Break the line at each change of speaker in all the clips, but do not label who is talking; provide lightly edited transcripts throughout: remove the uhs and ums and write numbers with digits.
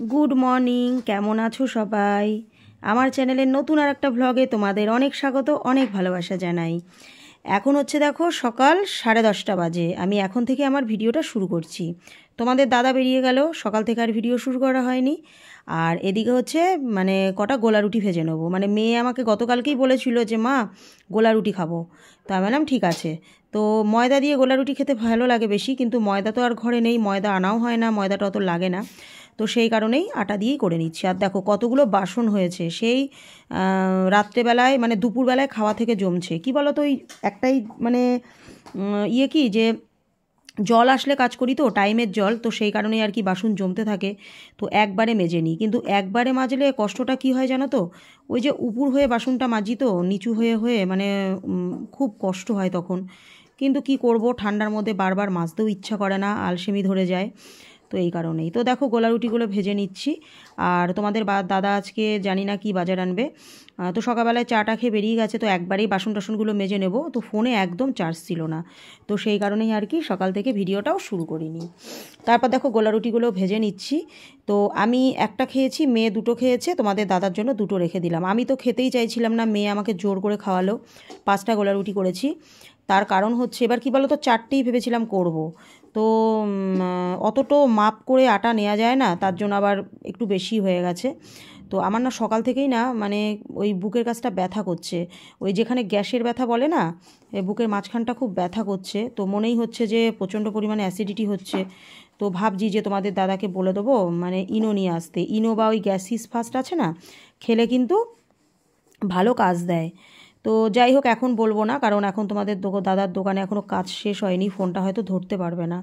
Good morning, কেমন আছো সবাই? আমার চ্যানেলের নতুন আর একটা ভ্লগে তোমাদের অনেক স্বাগত, অনেক ভালোবাসা জানাই। এখন হচ্ছে দেখো সকাল 10:30 বাজে। আমি এখন থেকে আমার ভিডিওটা শুরু করছি। তোমাদের দাদা বেরিয়ে গেল, সকাল থেকে আর ভিডিও শুরু করা হয়নি। আর এদিকে হচ্ছে কটা গোলা রুটি ভেজে নেবো। মেয়ে আমাকে গতকালকেই বলেছিল যে মা গোলা রুটি খাবো। তো আমি বললাম ঠিক আছে। তো ময়দা দিয়ে গোলা রুটি খেতে ভালো লাগে বেশি, কিন্তু ময়দা তো আর ঘরে নেই, ময়দা আনাও হয় না, ময়দাটা অত লাগে না। তো সেই কারণেই আটা দিয়েই করে নিচ্ছি। আর দেখো কতগুলো বাসন হয়েছে, সেই রাত্রেবেলায় দুপুরবেলায় খাওয়া থেকে জমছে। কি বলো তো, ওই একটাই কি যে জল আসলে কাজ করি তো, টাইমের জল, তো সেই কারণেই আর কি বাসন জমতে থাকে। তো একবারে মেজে নিই, কিন্তু একবারে মাজলে কষ্টটা কি হয় জানো তো, ওই যে উপর হয়ে বাসনটা মাজি তো নিচু হয়ে হয়ে খুব কষ্ট হয় তখন। কিন্তু কি করব, ঠান্ডার মধ্যে বারবার মাজতেও ইচ্ছা করে না, আলসেমি ধরে যায়। তো এই কারণেই তো দেখো গোলা রুটিগুলো ভেজে নিচ্ছি। আর তোমাদের দাদা আজকে জানি না কি বাজার আনবে। তো সকালবেলায় চাটা খেয়ে বেরিয়ে গেছে, তো একবারেই বাসন টাসনগুলো মেজে নেব। তো ফোনে একদম চার্জ ছিল না, তো সেই কারণেই আর কি সকাল থেকে ভিডিওটাও শুরু করিনি। তারপর দেখো গোলা রুটিগুলো ভেজে নিচ্ছি। তো আমি একটা খেয়েছি, মেয়ে দুটো খেয়েছে, তোমাদের দাদার জন্য দুটো রেখে দিলাম। আমি তো খেতেই চাইছিলাম না, মেয়ে আমাকে জোর করে খাওয়ালো। 5টা গোলা রুটি করেছি। তার কারণ হচ্ছে, এবার কি বলো তো, 4টেই ভেবেছিলাম করব। তো অতটো মাপ করে আটা নেওয়া যায় না, তার জন্য আবার একটু বেশি হয়ে গেছে। তো আমার না সকাল থেকেই না ওই বুকের কাছটা ব্যথা করছে, ওই যেখানে গ্যাসের ব্যথা বলে না, বুকের মাঝখানটা খুব ব্যথা করছে। তো মনেই হচ্ছে যে প্রচণ্ড পরিমাণে অ্যাসিডিটি হচ্ছে। তো ভাবছি যে তোমাদের দাদাকে বলে দেবো ইনো নিয়ে আসতে। ইনো বা ওই গ্যাসিস ফাস্ট আছে না, খেলে কিন্তু ভালো কাজ দেয়। তো যাই হোক, এখন বলবো না, কারণ এখন তোমাদের দাদার দোকানে এখনও কাজ শেষ হয়নি, ফোনটা হয়তো ধরতে পারবে না।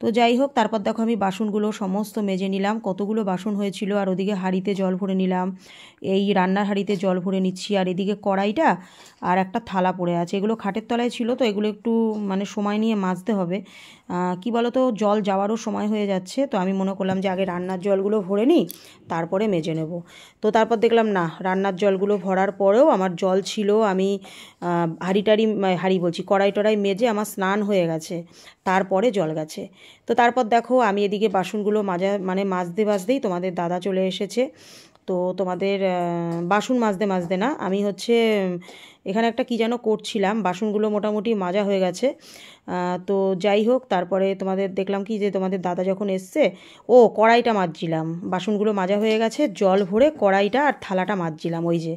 তো যাই হোক, তারপর দেখো আমি বাসনগুলো সমস্ত মেজে নিলাম। কতগুলো বাসন হয়েছিল, আর ওদিকে হাঁড়িতে জল ভরে নিলাম, এই রান্নার হাঁড়িতে জল ভরে নিচ্ছি। আর এদিকে কড়াইটা আর একটা থালা পড়ে আছে, এগুলো খাটের তলায় ছিল, তো এগুলো একটু সময় নিয়ে মাজতে হবে। কি বলো তো, জল যাওয়ারও সময় হয়ে যাচ্ছে, তো আমি মনে করলাম যে আগে রান্নার জলগুলো ভরে নিই, তারপরে মেজে নেব। তো তারপর দেখলাম না, রান্নার জলগুলো ভরার পরেও আমার জল ছিল। আমি হাঁড়ি বলছি, কড়াই টড়াই মেজে আমার স্নান হয়ে গেছে, তারপরে জল গেছে। তো তারপর দেখো আমি এদিকে বাসনগুলো মাজতে মাজতেই তোমাদের দাদা চলে এসেছে। তো তোমাদের বাসন মাজতে মাজতে না, আমি হচ্ছে এখানে একটা কি যেন করছিলাম, বাসনগুলো মোটামুটি মাজা হয়ে গেছে। তো যাই হোক, তারপরে তোমাদের দেখলাম কি যে তোমাদের দাদা যখন এসছে, কড়াইটা মাজছিলাম, বাসনগুলো মাজা হয়ে গেছে, জল ভরে কড়াইটা আর থালাটা মাজছিলাম ওই যে।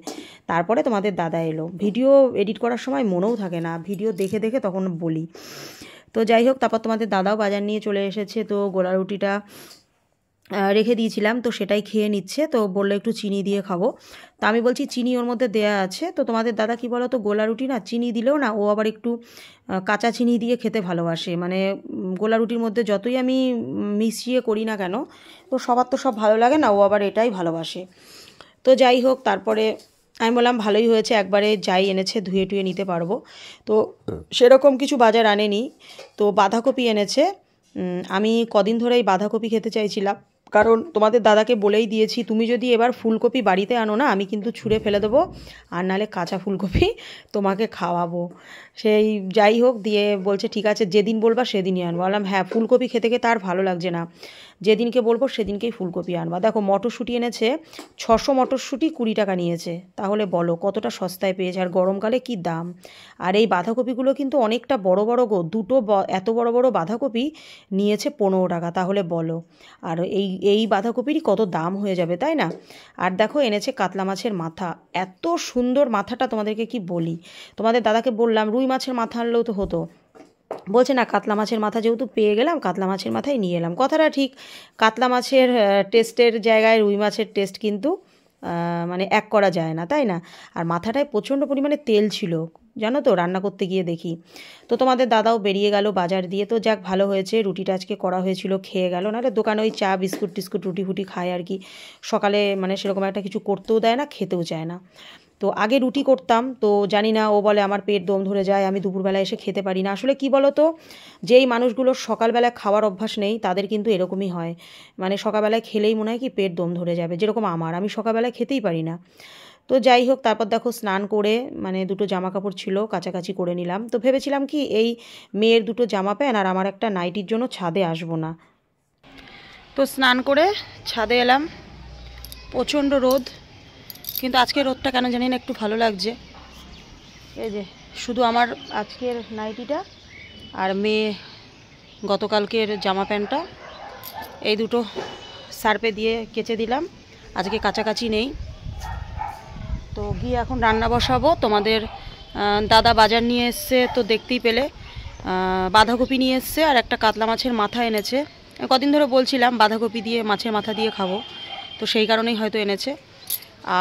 তারপরে তোমাদের দাদা এলো। ভিডিও এডিট করার সময় মনেও থাকে না, ভিডিও দেখে দেখে তখন বলি। তো যাই হোক, তারপর তোমাদের দাদাও বাজার নিয়ে চলে এসেছে। তো গোলা রুটিটা রেখে দিয়েছিলাম, তো সেটাই খেয়ে নিচ্ছে। তো বললো একটু চিনি দিয়ে খাবো। তো আমি বলছি চিনি ওর মধ্যে দেয়া আছে। তো তোমাদের দাদা কি বলো তো, গোলা রুটি না চিনি দিলেও না, ও আবার একটু কাঁচা চিনি দিয়ে খেতে ভালোবাসে। গোলা রুটির মধ্যে যতই আমি মিশিয়ে করি না কেন, তো সবার তো সব ভালো লাগে না, ও আবার এটাই ভালোবাসে। তো যাই হোক, তারপরে আমি বললাম ভালোই হয়েছে, একবারে যাই এনেছে ধুয়ে টুয়ে নিতে পারবো। তো সেরকম কিছু বাজার আনেনি। তো বাঁধাকপি এনেছে। আমি কদিন ধরেই বাঁধাকপি খেতে চাইছিলাম, কারণ তোমাদের দাদাকে বলেই দিয়েছি, তুমি যদি এবার ফুলকপি বাড়িতে আনো না, আমি কিন্তু ছুঁড়ে ফেলে দেবো, আর নাহলে কাঁচা ফুলকপি তোমাকে খাওয়াবো। সেই যাই হোক, দিয়ে বলছে ঠিক আছে, যেদিন বলবা সেদিনই আনবো। বললাম হ্যাঁ, ফুলকপি খেতে খেতে আর ভালো লাগছে না, যেদিনকে বলবো সেদিনকেই ফুলকপি আনবা। দেখো মটরশুঁটি এনেছে, 600 মটরশুঁটি 20 টাকা নিয়েছে। তাহলে বলো কতটা সস্তায় পেয়েছে, আর গরমকালে কি দাম। আর এই বাঁধাকপিগুলো কিন্তু অনেকটা বড় বড় গো, দুটো এত বড় বড় বাঁধাকপি নিয়েছে 15 টাকা, তাহলে বলো। আর এই বাঁধাকপিরই কত দাম হয়ে যাবে, তাই না? আর দেখো এনেছে কাতলা মাছের মাথা, এত সুন্দর মাথাটা, তোমাদেরকে কি বলি। তোমাদের দাদাকে বললাম রুই মাছের মাথা আনলেও তো হতো, বলছে না কাতলা মাছের মাথা যেহেতু পেয়ে গেলাম, কাতলা মাছের মাথাই নিয়ে এলাম। কথাটা ঠিক, কাতলা মাছের টেস্টের জায়গায় রুই মাছের টেস্ট কিন্তু এক করা যায় না, তাই না? আর মাথাটায় প্রচণ্ড পরিমাণে তেল ছিল, জানো তো, রান্না করতে গিয়ে দেখি। তো তোমাদের দাদাও বেরিয়ে গেল বাজার দিয়ে। তো যাক, ভালো হয়েছে, রুটিটা আজকে করা হয়েছিল, খেয়ে গেল। নাহলে দোকানে ওই চা বিস্কুট টিস্কুট রুটি ফুটি খায় আর কি, সকালে সেরকম একটা কিছু করতেও দেয় না, খেতেও চায় না। তো আগে রুটি করতাম, তো জানি না, ও বলে আমার পেট দম ধরে যায়, আমি দুপুরবেলা এসে খেতে পারি না। আসলে কি বলো তো, যেই মানুষগুলোর সকালবেলায় খাওয়ার অভ্যাস নেই, তাদের কিন্তু এরকমই হয়। সকালবেলায় খেলেই মনে হয় কি পেট দম ধরে যাবে, যেরকম আমি সকালবেলায় খেতেই পারি না। তো যাই হোক, তারপর দেখো স্নান করে দুটো জামা কাপড় ছিল, কাচাকাচি করে নিলাম। তো ভেবেছিলাম কি, এই মেয়ের দুটো জামা প্যান্ট আর আমার একটা নাইটির জন্য ছাদে আসবো না। তো তো স্নান করে ছাদে এলাম, প্রচণ্ড রোদ, কিন্তু আজকে রোদটা কেন জানি না একটু ভালো লাগছে। এই যে শুধু আমার আজকের নাইটিটা আর মেয়ে গতকালকের জামা প্যান্টটা, এই দুটো সার্ফে দিয়ে কেচে দিলাম, আজকে কাছাকাছি নেই। তো গিয়ে এখন রান্না বসাবো। তোমাদের দাদা বাজার নিয়ে এসছে, তো দেখতেই পেলে বাঁধাকপি নিয়ে এসছে আর একটা কাতলা মাছের মাথা এনেছে। কদিন ধরে বলছিলাম বাঁধাকপি দিয়ে মাছের মাথা দিয়ে খাবো, তো সেই কারণেই হয়তো এনেছে।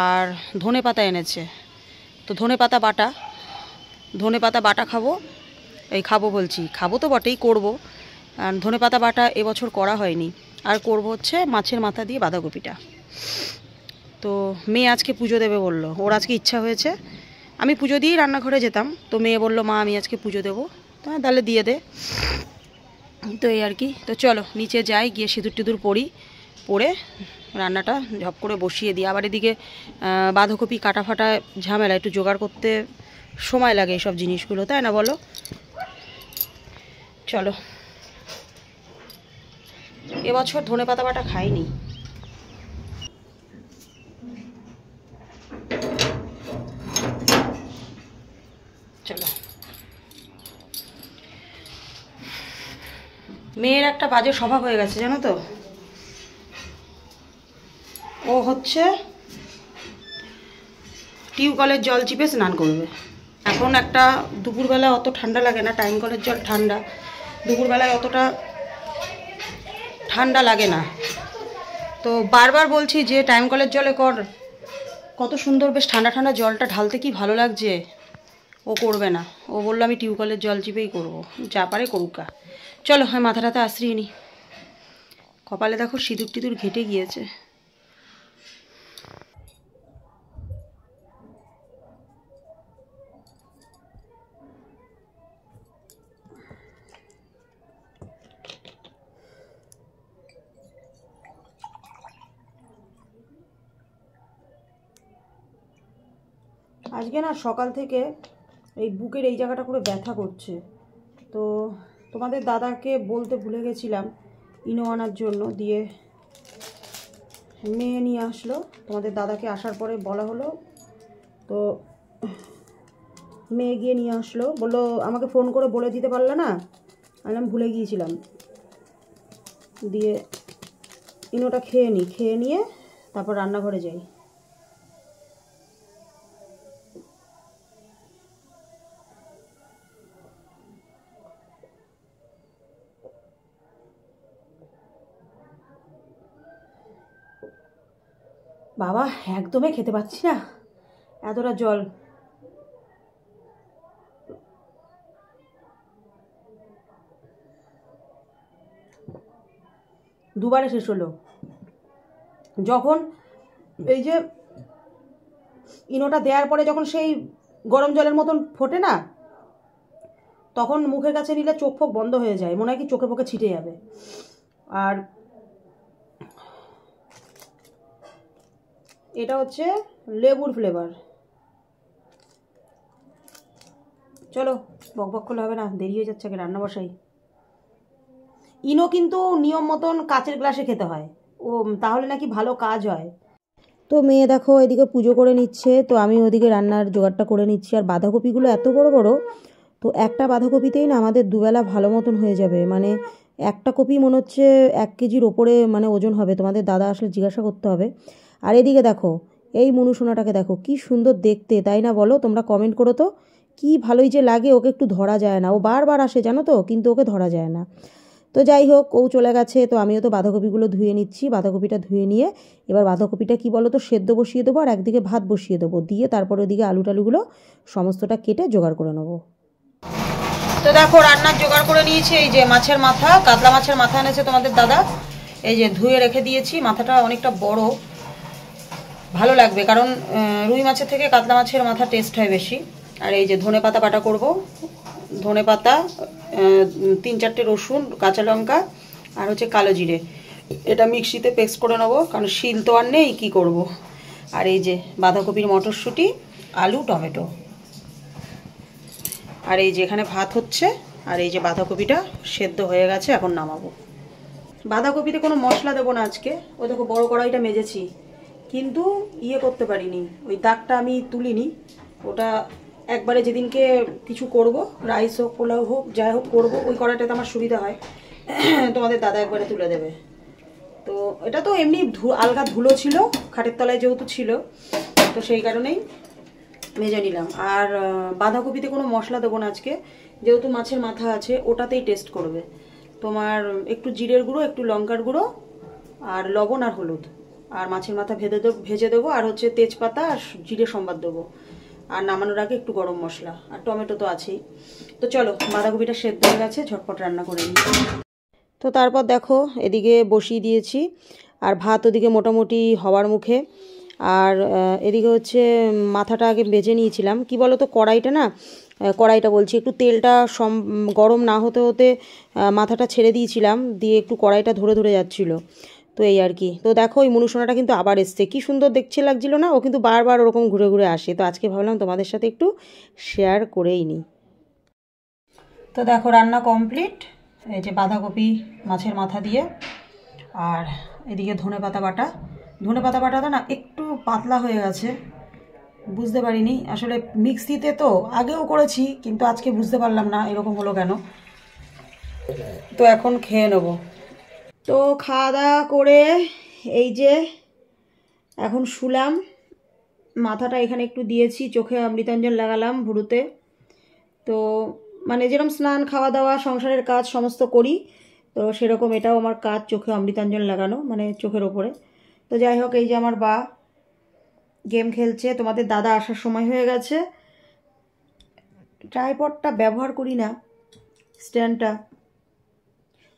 আর ধনে পাতা এনেছে, তো ধনে পাতা বাটা খাবো। খাবো তো বটেই, করবো। আর ধনে পাতা বাটা এবছর করা হয়নি, আর করব হচ্ছে মাছের মাথা দিয়ে বাঁধাকপিটা। তো মেয়ে আজকে পুজো দেবে বললো, ওর আজকে ইচ্ছা হয়েছে। আমি পুজো দিয়েই রান্নাঘরে যেতাম, তো মেয়ে বললো মা আমি আজকে পুজো দেবো, তাহলে দিয়ে দে। তো এই আর কি। তো চলো নিচে যাই, গিয়ে সিঁদুর টিঁদুর পরে রান্নাটা ঝপ করে বসিয়ে দিই। আবার এদিকে বাঁধাকপি কাটা ফাটা ঝামেলা, একটু জোগাড় করতে সময় লাগে এইসব জিনিসগুলো, তাই না বলো? চলো, এবছর ধনে পাতা বাটা খাইনি। চলো, মেয়ের একটা বাজে স্বভাব হয়ে গেছে জানো তো। ও হচ্ছে টিউবওয়েলের জল চিপে স্নান করবে। এখন একটা দুপুরবেলা অত ঠান্ডা লাগে না, টাইম কলের জল ঠান্ডা, দুপুরবেলায় অতটা ঠান্ডা লাগে না। তো বারবার বলছি যে টাইম কলের জলে কর, কত সুন্দর বেশ ঠান্ডা ঠান্ডা জলটা ঢালতে কি ভালো লাগছে। ও করবে না, ও বললো আমি টিউবওয়েলের জল চিপেই করবো, যা পারে করুকা। চলো হয় মাথাটাতে আশ্রিয়ে নি। কপালে দেখো সিঁদুর টিঁদুর ঘেটে গিয়েছে। আজকে না সকাল থেকে এই বুকের এই জায়গাটা করে ব্যথা করছে। তো তোমাদের দাদাকে বলতে ভুলে গেছিলাম ইনো আনার জন্য, দিয়ে মেয়ে নিয়ে আসলো। তোমাদের দাদাকে আসার পরে বলা হলো, তো মেয়ে গিয়ে নিয়ে আসলো। বললো আমাকে ফোন করে বলে দিতে পারলে না, আমি ভুলে গিয়েছিলাম। দিয়ে ইনোটা খেয়ে নিয়ে তারপর রান্নাঘরে যাই। বাবা একদমই খেতে পাচ্ছি না, এতটা জল। দুবারে শেষ হলো। যখন এই যে ইনোটা দেওয়ার পরে যখন সেই গরম জলের মতন ফোটে না, তখন মুখের কাছে নিলে চোখ ফোক বন্ধ হয়ে যায়, মনে হয় কি চোখে ফোকে ছিটে যাবে। আর এটা হচ্ছে লেবুর ফ্লেভার। চলো বকবক করলে হবে না, দেরি হয়ে যাচ্ছে, আগে রান্না বসাই। ইনো কিন্তু নিয়ম মতন কাচের গ্লাসে খেতে হয়, ও তাহলে নাকি ভালো কাজ হয়। তো মেয়ে দেখো এদিকে পুজো করে নিচ্ছে, তো আমি ওদিকে রান্নার জোগাড়টা করে নিচ্ছি। আর বাঁধাকপিগুলো এত বড় বড়, তো একটা বাঁধাকপিতেই না আমাদের দুবেলা ভালো মতন হয়ে যাবে। মানে একটা কপি মনে হচ্ছে 1 কেজির ওপরে মানে ওজন হবে, তোমাদের দাদা আসলে জিজ্ঞাসা করতে হবে। আর এদিকে দেখো এই মনুসোনাটাকে দেখো কি সুন্দর দেখতে, তাই না বলো? তোমরা কমেন্ট করো তো, কি ভালোই যে লাগে। ওকে একটু ধরা যায় না, ও বারবার আসে জানো তো, কিন্তু ওকে ধরা যায় না। তো যাই হোক, ও চলে গেছে, তো আমিও তো বাঁধাকপিগুলো ধুয়ে নিচ্ছি। বাঁধাকপিটা ধুয়ে নিয়ে এবার বাঁধাকপিটা কি বলো তো সেদ্ধ বসিয়ে দেবো, আর একদিকে ভাত বসিয়ে দেবো, দিয়ে তারপর ওদিকে আলু টালুগুলো সমস্তটা কেটে জোগাড় করে নেবো। তো দেখো রান্নার জোগাড় করে নিয়েছি। এই যে মাছের মাথা, কাতলা মাছের মাথা এনেছে তোমাদের দাদা, এই যে ধুয়ে রেখে দিয়েছি। মাথাটা অনেকটা বড়, ভালো লাগবে, কারণ রুই মাছের থেকে কাতলা মাছের মাথা টেস্ট হয় বেশি। আর এই যে ধনে পাতা বাটা করব, ধনে পাতা, 3-4টে রসুন, কাঁচা লঙ্কা আর হচ্ছে কালো জিরে, এটা মিক্সিতে পেস্ট করে নেবো, কারণ শিল তো আর নেই, কী করব। আর এই যে বাঁধাকপির মটরশুঁটি, আলু, টমেটো। আর এই যে এখানে ভাত হচ্ছে, আর এই যে বাঁধাকপিটা সেদ্ধ হয়ে গেছে, এখন নামাবো। বাঁধাকপিতে কোনো মশলা দেবো না আজকে। ওই দেখো বড় কড়াইটা মেজেছি, কিন্তু করতে পারিনি, ওই দাগটা আমি তুলিনি। ওটা একবারে যেদিনকে কিছু করব, রাইস হোক পোলাও হোক যাই হোক করবো, ওই কড়াইটাতে আমার সুবিধা হয়। তোমাদের দাদা একবারে তুলে দেবে। তো এটা তো এমনি আলগা ধুলো ছিল, খাটের তলায় যেহেতু ছিল, তো সেই কারণেই ভেজে নিলাম। আর বাঁধাকপিতে কোনো মশলা দেবো না আজকে, যেহেতু মাছের মাথা আছে, ওটাতেই টেস্ট করবে। তোমার একটু জিরের গুঁড়ো, একটু লঙ্কার গুঁড়ো, আর লবণ আর হলুদ, আর মাছের মাথা ভেজে দেবো, আর হচ্ছে তেজপাতা আর জিরে সম্বাদ দেবো, আর নামানোর আগে একটু গরম মশলা, আর টমেটো তো আছেই। তো চলো, বাঁধাকপিটা সেদ্ধ হয়ে গেছে, ঝটপট রান্না করে নিই। তো তারপর দেখো এদিকে বসিয়ে দিয়েছি, আর ভাত ওদিকে মোটামুটি হওয়ার মুখে। আর এদিকে হচ্ছে মাথাটা আগে বেজে নিয়েছিলাম। কি বলো তো, কড়াইটা বলছি, একটু তেলটা গরম না হতে হতে মাথাটা ছেড়ে দিয়েছিলাম, দিয়ে একটু কড়াইটা ধরে ধরে যাচ্ছিলো। তো এই আর কি। তো দেখো ওই মনুসোনাটা কিন্তু আবার এসছে, কি সুন্দর দেখতে লাগছিল না? ও কিন্তু বারবার ওরকম ঘুরে ঘুরে আসে। তো আজকে ভাবলাম তোমাদের সাথে একটু শেয়ার করেই নিই। তো দেখো রান্না কমপ্লিট। এই যে বাঁধাকপি মাছের মাথা দিয়ে, আর এদিকে ধনেপাতা বাটাটা না একটু পাতলা হয়ে গেছে, বুঝতে পারিনি আসলে। মিক্সিতে তো আগেও করেছি, কিন্তু আজকে বুঝতে পারলাম না এরকম হলো কেন। তো এখন খেয়ে নেব। তো খাওয়া দাওয়া করে এই যে এখন শুলাম, মাথাটা এখানে একটু দিয়েছি, চোখে অমৃতাঞ্জন লাগালাম ভুরুতে। তো মানে যেরকম স্নান, খাওয়া দাওয়া, সংসারের কাজ সমস্ত করি, তো সেরকম এটাও আমার কাজ, চোখে অমৃতাঞ্জন লাগানো, মানে চোখের ওপরে। তো যাই হোক, এই যে আমার বা গেম খেলছে, তোমাদের দাদা আসার সময় হয়ে গেছে। ট্রাইপডটা ব্যবহার করি না, স্ট্যান্ডটা,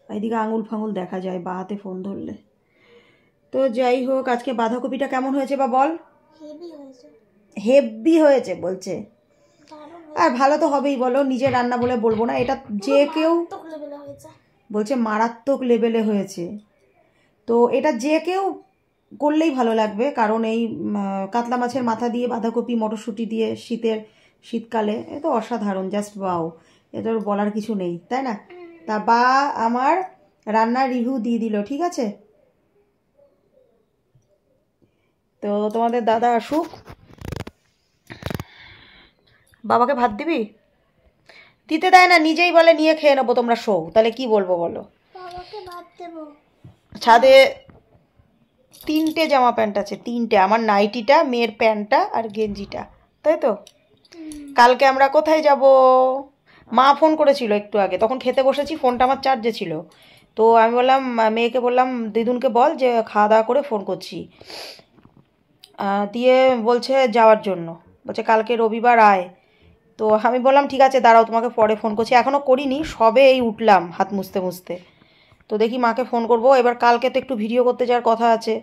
এইদিকে আঙুল ফাঙুল দেখা যায় বা হাতে ফোন ধরলে। তো যাই হোক, আজকে বাঁধাকপিটা কেমন হয়েছে বা বল? হেভি হয়েছে বলছে। আর ভালো তো হবেই বলো, নিজের রান্না বলে বলবো না। এটা যে কেউ বলছে মারাত্মক লেভেলে হয়েছে। তো এটা যে কেউ করলেই ভালো লাগবে, কারণ এই কাতলা মাছের মাথা দিয়ে বাঁধাকপি মটরশুঁটি দিয়ে শীতকালে এ তো অসাধারণ, জাস্ট ওয়াও। এটার বলার কিছু নেই, তাই না? তা বা আমার রান্নার রিভিউ দিয়ে দিল, ঠিক আছে। তো তোমাদের দাদা আসুক, বাবাকে ভাত দিবি? দিতে দেয় না, নিজেই বলে নিয়ে খেয়ে নেবো, তোমরা শো। তাহলে কি বলবো বলো? ছাদে 3টে জামা প্যান্ট আছে, 3টে, আমার নাইটিটা, মেয়ের প্যান্টটা আর গেঞ্জিটা, তাই তো। কালকে আমরা কোথায় যাব? মা ফোন করেছিল একটু আগে, তখন খেতে বসেছি, ফোনটা আমার চার্জে ছিল। তো আমি বললাম, মেয়েকে বললাম দিদুনকে বল যে খাওয়া দাওয়া করে ফোন করছি। দিয়ে বলছে যাওয়ার জন্য, বলছে কালকে রবিবার আয়। তো আমি বললাম ঠিক আছে দাঁড়াও, তোমাকে পরে ফোন করছি। এখনও করিনি, সবে এই উঠলাম হাত মুছতে মুছতে। তো দেখি মাকে ফোন করব। এবার কালকে তো একটু ভিডিও করতে যাওয়ার কথা আছে,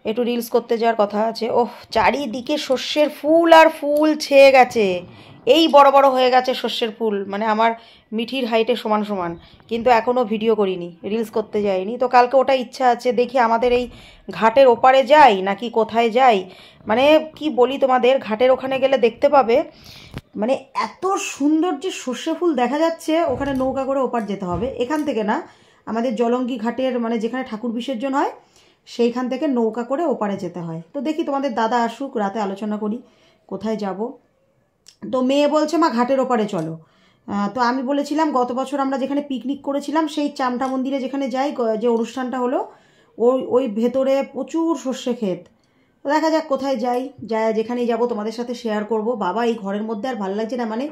একটু রিলস করতে যাওয়ার কথা আছে। ওহ, চারিদিকে সর্ষের ফুল আর ফুল ছেয়ে গেছে, এই বড় বড় হয়ে গেছে সর্ষের ফুল, মানে আমার মিঠির হাইটে সমান সমান। কিন্তু এখনও ভিডিও করিনি, রিলস করতে যাইনি। তো কালকে ওটা ইচ্ছা আছে, দেখি আমাদের এই ঘাটের ওপারে যাই নাকি কোথায় যাই। মানে কি বলি তোমাদের, ঘাটের ওখানে গেলে দেখতে পাবে, মানে এত সুন্দর যে সর্ষে ফুল দেখা যাচ্ছে। ওখানে নৌকা করে ওপার যেতে হবে, এখান থেকে না, আমাদের জলঙ্গি ঘাটের মানে যেখানে ঠাকুর বিসর্জন হয় সেইখান থেকে নৌকা করে ওপারে যেতে হয়। তো দেখি তোমাদের দাদা আসুক, রাতে আলোচনা করি কোথায় যাব। তো মেয়ে বলছে মা ঘাটের ওপারে চলো। তো আমি বলেছিলাম গত বছর আমরা যেখানে পিকনিক করেছিলাম, সেই চামটা মন্দিরে যেখানে যাই, যে অনুষ্ঠানটা হলো, ওই ভেতরে প্রচুর সর্ষে ক্ষেত। দেখা যাক কোথায় যাই, যেখানেই যাব তোমাদের সাথে শেয়ার করব। বাবা এই ঘরের মধ্যে আর ভালো লাগছে না, মানে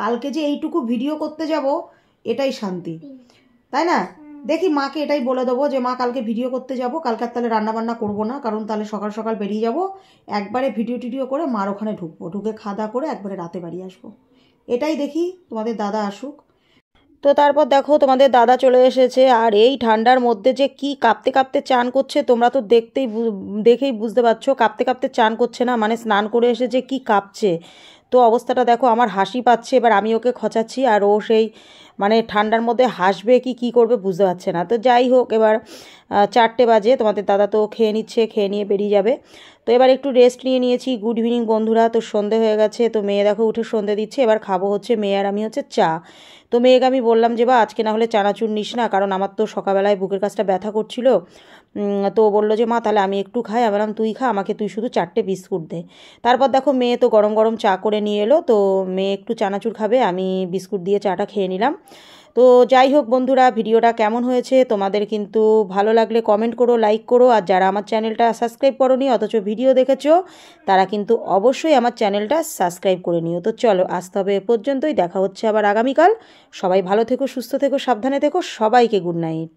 কালকে যে এইটুকু ভিডিও করতে যাব এটাই শান্তি, তাই না? দেখি মাকে এটাই বলে দেবো যে মা কালকে ভিডিও করতে যাব, কালকে আর তাহলে রান্নাবান্না করবো না, কারণ তাহলে সকাল সকাল বেরিয়ে যাব, একবারে ভিডিও করে মার ওখানে ঢুকে খাওয়া দাওয়া করে একবারে রাতে বাড়ি আসবো। এটাই দেখি, তোমাদের দাদা আসুক। তো তারপর দেখো তোমাদের দাদা চলে এসেছে, আর এই ঠান্ডার মধ্যে যে কি কাঁপতে কাঁপতে চান করছে, তোমরা তো দেখেই বুঝতে পারছো, কাঁপতে কাঁপতে চান করছে না, মানে স্নান করে এসে যে কি কাঁপছে। তো অবস্থাটা দেখো, আমার হাসি পাচ্ছে, এবার আমি ওকে খচাচ্ছি আর ও সেই মানে ঠান্ডার মধ্যে হাসবে কি কী করবে বুঝতে পারছে না। তো যাই হোক, এবার 4টে বাজে, তোমাদের দাদা তো খেয়ে নিচ্ছে, খেয়ে নিয়ে বেরিয়ে যাবে। তো এবার একটু রেস্ট নিয়েছি। গুড ইভিনিং বন্ধুরা। তো সন্ধে হয়ে গেছে, তো মেয়ে দেখো উঠে সন্ধে দিচ্ছে। এবার খাবো হচ্ছে মেয়ে আর আমি হচ্ছে চা। তো মেয়েকে আমি বললাম যে বা আজকে না হলে চানাচুর নিস না, কারণ আমার তো সকালবেলায় বুকের কাছটা ব্যথা করছিল। তো বললো যে মা তাহলে আমি একটু খাই। আমি বললাম তুই খা, আমাকে তুই শুধু 4টে বিস্কুট দে। তারপর দেখো মেয়ে তো গরম গরম চা করে নিয়ে এলো, তো মেয়ে একটু চানাচুর খাবে, আমি বিস্কুট দিয়ে চাটা খেয়ে নিলাম। তো যাই হোক বন্ধুরা, ভিডিওটা কেমন হয়েছে তোমাদের কিন্তু ভালো লাগলে কমেন্ট করো, লাইক করো। আর যারা আমার চ্যানেলটা সাবস্ক্রাইব করোনি অথচ ভিডিও দেখেছো, তারা কিন্তু অবশ্যই আমার চ্যানেলটা সাবস্ক্রাইব করে নিও। তো চলো, আজ তবে এ পর্যন্তই, দেখা হচ্ছে আবার আগামীকাল। সবাই ভালো থেকো, সুস্থ থেকো, সাবধানে থেকো, সবাইকে গুড নাইট।